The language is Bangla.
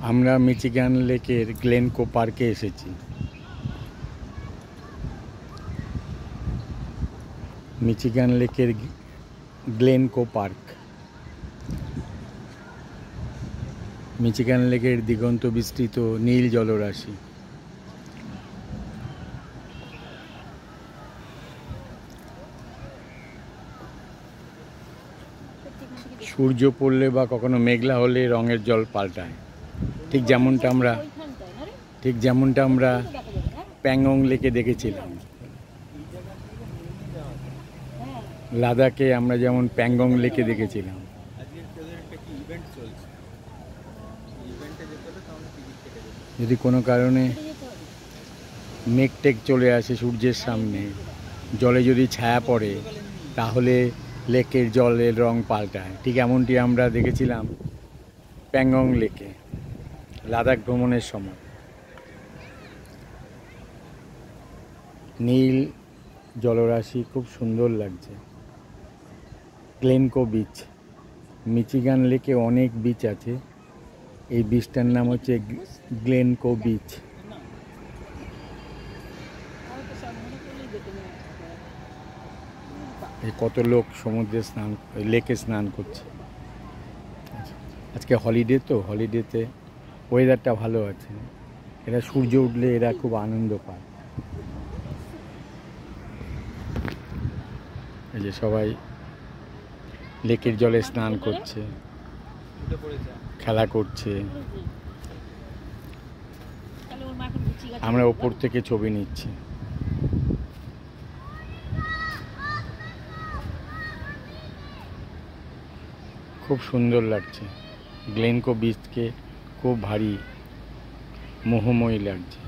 আমরা মিচিগান লেকের গ্লেনকো পার্কে এসেছি। মিচিগান লেকের গ্লেনকো পার্ক। মিচিগান লেকের দিগন্ত বিস্তৃত নীল জলরাশি। সূর্য পড়লে বা কখনো মেঘলা হলে রঙের জল পাল্টায়, ঠিক যেমনটা আমরা প্যাংগং লেকে দেখেছিলাম। লাদাখে আমরা যেমন প্যাংগং লেকে দেখেছিলাম। যদি কোনো কারণে মেঘ টেক চলে আসে সূর্যের সামনে, জলে যদি ছায়া পড়ে, তাহলে লেকের জলের রং পাল্টায়। ঠিক এমনটি আমরা দেখেছিলাম প্যাংগং লেকে লাদাখ ভ্রমণের সময়। নীল জলরাশি খুব সুন্দর লাগছে। Glencoe beach. মিচিগান লেকে অনেক বিচ আছে, এই বিচটার নাম হচ্ছে গ্লেনকো বিচ। কত লোক সমুদ্রে লেকে স্নান করছে। আজকে হলিডেতে ওয়েদারটা ভালো আছে। এরা সূর্য উঠলে এরা খুব আনন্দ পায়। এই যে সবাই লেকের জলে স্নান করছে, খেলা করছে। আমরা ওপর থেকে ছবি নিচ্ছি। খুব সুন্দর লাগছে। গ্লেনকো বিচকে খুব ভারী মোহময়ী লাগছে।